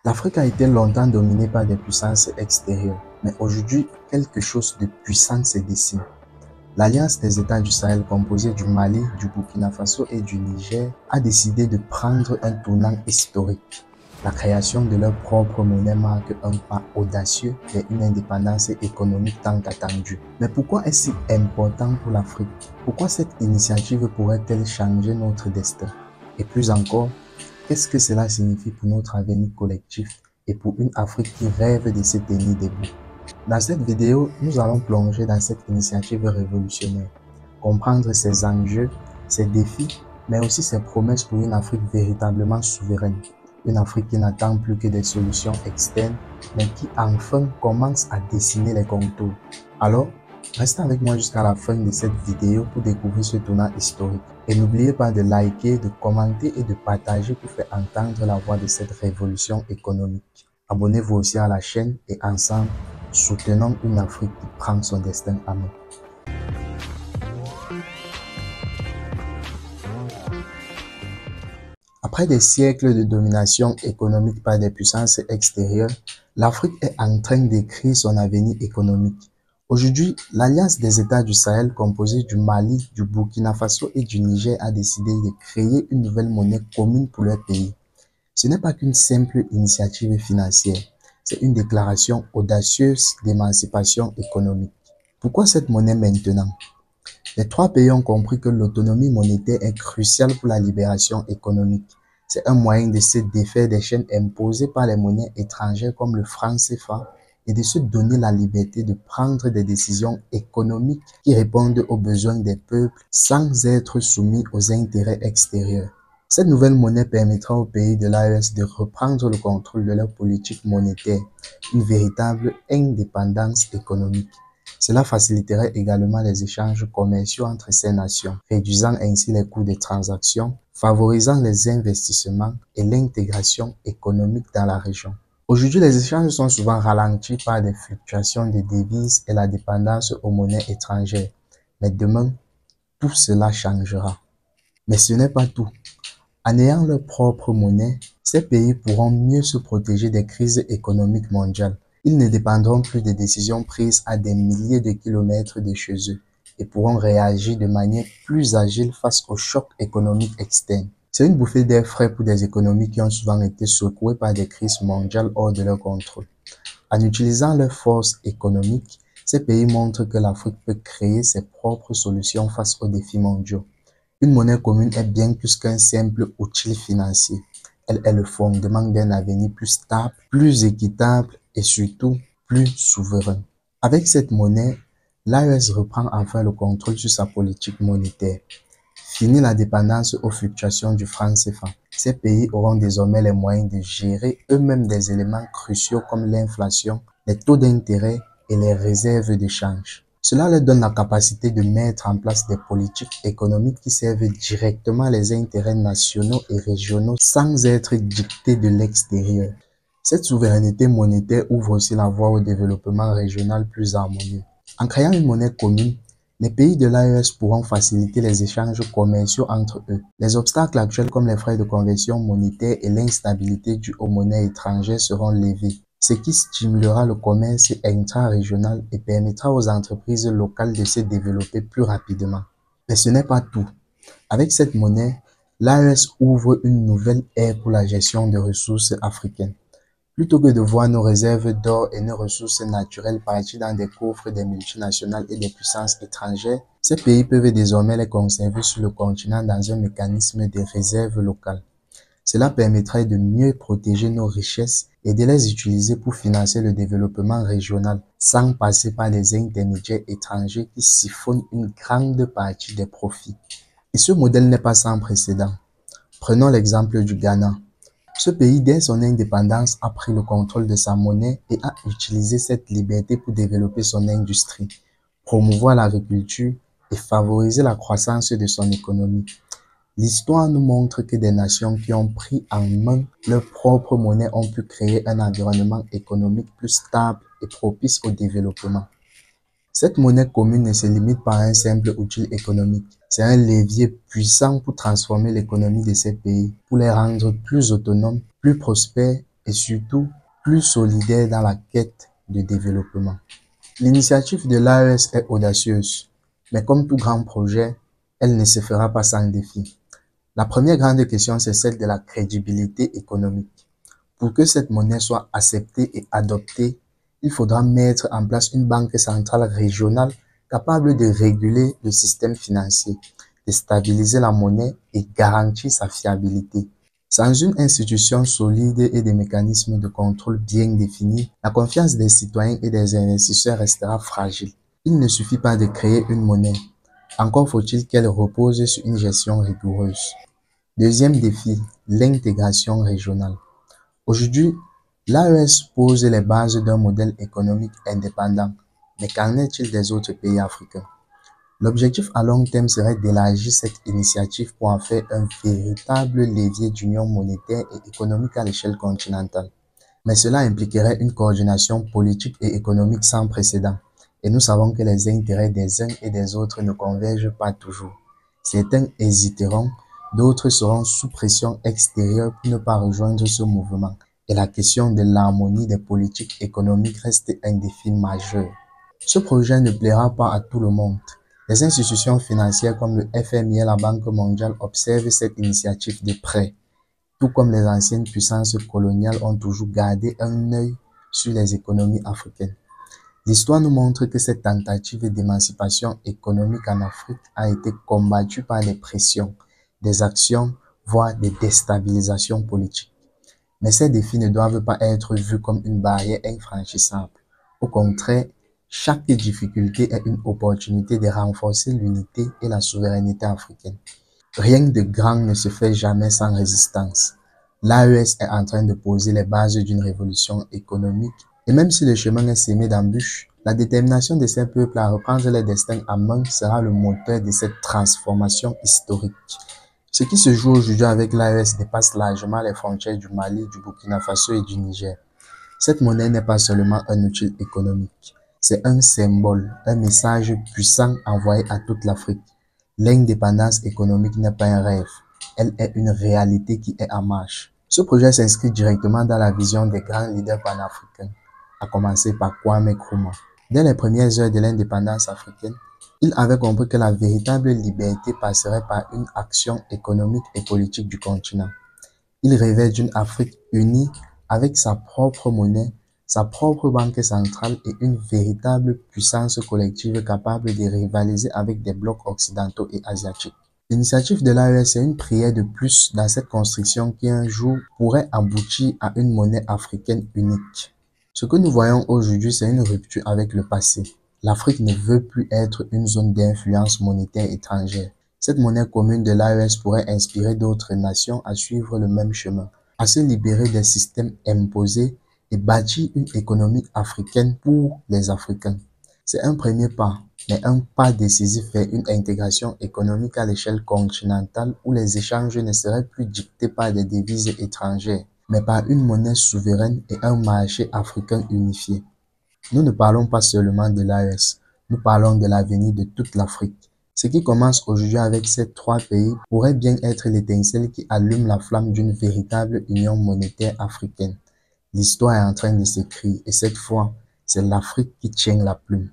L'Afrique a été longtemps dominée par des puissances extérieures, mais aujourd'hui, quelque chose de puissant se dessine. L'Alliance des États du Sahel, composée du Mali, du Burkina Faso et du Niger, a décidé de prendre un tournant historique. La création de leur propre monnaie marque un pas audacieux vers une indépendance économique tant attendue. Mais pourquoi est-ce si important pour l'Afrique? Pourquoi cette initiative pourrait-elle changer notre destin? Et plus encore, qu'est-ce que cela signifie pour notre avenir collectif et pour une Afrique qui rêve de se tenir debout? Dans cette vidéo, nous allons plonger dans cette initiative révolutionnaire, comprendre ses enjeux, ses défis, mais aussi ses promesses pour une Afrique véritablement souveraine. Une Afrique qui n'attend plus que des solutions externes, mais qui enfin commence à dessiner les contours. Alors, restez avec moi jusqu'à la fin de cette vidéo pour découvrir ce tournant historique. Et n'oubliez pas de liker, de commenter et de partager pour faire entendre la voix de cette révolution économique. Abonnez-vous aussi à la chaîne et ensemble, soutenons une Afrique qui prend son destin à main. Après des siècles de domination économique par des puissances extérieures, l'Afrique est en train d'écrire son avenir économique. Aujourd'hui, l'Alliance des États du Sahel, composée du Mali, du Burkina Faso et du Niger, a décidé de créer une nouvelle monnaie commune pour leur pays. Ce n'est pas qu'une simple initiative financière, c'est une déclaration audacieuse d'émancipation économique. Pourquoi cette monnaie maintenant? Les trois pays ont compris que l'autonomie monétaire est cruciale pour la libération économique. C'est un moyen de se défaire des chaînes imposées par les monnaies étrangères comme le franc CFA et de se donner la liberté de prendre des décisions économiques qui répondent aux besoins des peuples sans être soumis aux intérêts extérieurs. Cette nouvelle monnaie permettra aux pays de l'AES de reprendre le contrôle de leur politique monétaire, une véritable indépendance économique. Cela faciliterait également les échanges commerciaux entre ces nations, réduisant ainsi les coûts des transactions, favorisant les investissements et l'intégration économique dans la région. Aujourd'hui, les échanges sont souvent ralentis par des fluctuations de devises et la dépendance aux monnaies étrangères. Mais demain, tout cela changera. Mais ce n'est pas tout. En ayant leur propre monnaie, ces pays pourront mieux se protéger des crises économiques mondiales. Ils ne dépendront plus des décisions prises à des milliers de kilomètres de chez eux et pourront réagir de manière plus agile face aux chocs économiques externes. C'est une bouffée d'air frais pour des économies qui ont souvent été secouées par des crises mondiales hors de leur contrôle. En utilisant leur force économique, ces pays montrent que l'Afrique peut créer ses propres solutions face aux défis mondiaux. Une monnaie commune est bien plus qu'un simple outil financier. Elle est le fondement d'un avenir plus stable, plus équitable et surtout plus souverain. Avec cette monnaie, l'AES reprend enfin le contrôle sur sa politique monétaire. Fini la dépendance aux fluctuations du franc CFA. Ces pays auront désormais les moyens de gérer eux-mêmes des éléments cruciaux comme l'inflation, les taux d'intérêt et les réserves d'échange. Cela leur donne la capacité de mettre en place des politiques économiques qui servent directement les intérêts nationaux et régionaux sans être dictées de l'extérieur. Cette souveraineté monétaire ouvre aussi la voie au développement régional plus harmonieux. En créant une monnaie commune, les pays de l'AES pourront faciliter les échanges commerciaux entre eux. Les obstacles actuels comme les frais de conversion monétaire et l'instabilité due aux monnaies étrangères seront levés, ce qui stimulera le commerce intra-régional et permettra aux entreprises locales de se développer plus rapidement. Mais ce n'est pas tout. Avec cette monnaie, l'AES ouvre une nouvelle ère pour la gestion des ressources africaines. Plutôt que de voir nos réserves d'or et nos ressources naturelles partir dans des coffres des multinationales et des puissances étrangères, ces pays peuvent désormais les conserver sur le continent dans un mécanisme de réserve locale. Cela permettrait de mieux protéger nos richesses et de les utiliser pour financer le développement régional sans passer par des intermédiaires étrangers qui siphonnent une grande partie des profits. Et ce modèle n'est pas sans précédent. Prenons l'exemple du Ghana. Ce pays, dès son indépendance, a pris le contrôle de sa monnaie et a utilisé cette liberté pour développer son industrie, promouvoir l'agriculture et favoriser la croissance de son économie. L'histoire nous montre que des nations qui ont pris en main leur propre monnaie ont pu créer un environnement économique plus stable et propice au développement. Cette monnaie commune ne se limite pas à un simple outil économique. C'est un levier puissant pour transformer l'économie de ces pays, pour les rendre plus autonomes, plus prospères et surtout plus solidaire dans la quête de développement. L'initiative de l'AES est audacieuse, mais comme tout grand projet, elle ne se fera pas sans défi. La première grande question, c'est celle de la crédibilité économique. Pour que cette monnaie soit acceptée et adoptée, il faudra mettre en place une banque centrale régionale capable de réguler le système financier, de stabiliser la monnaie et garantir sa fiabilité. Sans une institution solide et des mécanismes de contrôle bien définis, la confiance des citoyens et des investisseurs restera fragile. Il ne suffit pas de créer une monnaie, encore faut-il qu'elle repose sur une gestion rigoureuse. Deuxième défi, l'intégration régionale. Aujourd'hui, l'AES pose les bases d'un modèle économique indépendant. Mais qu'en est-il des autres pays africains? L'objectif à long terme serait d'élargir cette initiative pour en faire un véritable levier d'union monétaire et économique à l'échelle continentale. Mais cela impliquerait une coordination politique et économique sans précédent. Et nous savons que les intérêts des uns et des autres ne convergent pas toujours. Certains hésiteront, d'autres seront sous pression extérieure pour ne pas rejoindre ce mouvement. Et la question de l'harmonie des politiques économiques reste un défi majeur. Ce projet ne plaira pas à tout le monde. Les institutions financières comme le FMI et la Banque mondiale observent cette initiative de près, tout comme les anciennes puissances coloniales ont toujours gardé un œil sur les économies africaines. L'histoire nous montre que cette tentative d'émancipation économique en Afrique a été combattue par des pressions, des actions, voire des déstabilisations politiques. Mais ces défis ne doivent pas être vus comme une barrière infranchissable. Au contraire, chaque difficulté est une opportunité de renforcer l'unité et la souveraineté africaine. Rien de grand ne se fait jamais sans résistance. L'AES est en train de poser les bases d'une révolution économique et même si le chemin est semé d'embûches, la détermination de ces peuples à reprendre leur destin en main sera le moteur de cette transformation historique. Ce qui se joue aujourd'hui avec l'AES dépasse largement les frontières du Mali, du Burkina Faso et du Niger. Cette monnaie n'est pas seulement un outil économique, c'est un symbole, un message puissant envoyé à toute l'Afrique. L'indépendance économique n'est pas un rêve, elle est une réalité qui est en marche. Ce projet s'inscrit directement dans la vision des grands leaders panafricains, à commencer par Kwame Nkrumah. Dès les premières heures de l'indépendance africaine, il avait compris que la véritable liberté passerait par une action économique et politique du continent. Il rêvait d'une Afrique unie avec sa propre monnaie, sa propre banque centrale et une véritable puissance collective capable de rivaliser avec des blocs occidentaux et asiatiques. L'initiative de l'AES est une prière de plus dans cette construction qui un jour pourrait aboutir à une monnaie africaine unique. Ce que nous voyons aujourd'hui, c'est une rupture avec le passé. L'Afrique ne veut plus être une zone d'influence monétaire étrangère. Cette monnaie commune de l'AES pourrait inspirer d'autres nations à suivre le même chemin, à se libérer des systèmes imposés et bâtir une économie africaine pour les Africains. C'est un premier pas, mais un pas décisif vers une intégration économique à l'échelle continentale où les échanges ne seraient plus dictés par des devises étrangères, mais par une monnaie souveraine et un marché africain unifié. Nous ne parlons pas seulement de l'AES, nous parlons de l'avenir de toute l'Afrique. Ce qui commence aujourd'hui avec ces trois pays pourrait bien être l'étincelle qui allume la flamme d'une véritable union monétaire africaine. L'histoire est en train de s'écrire et cette fois, c'est l'Afrique qui tient la plume.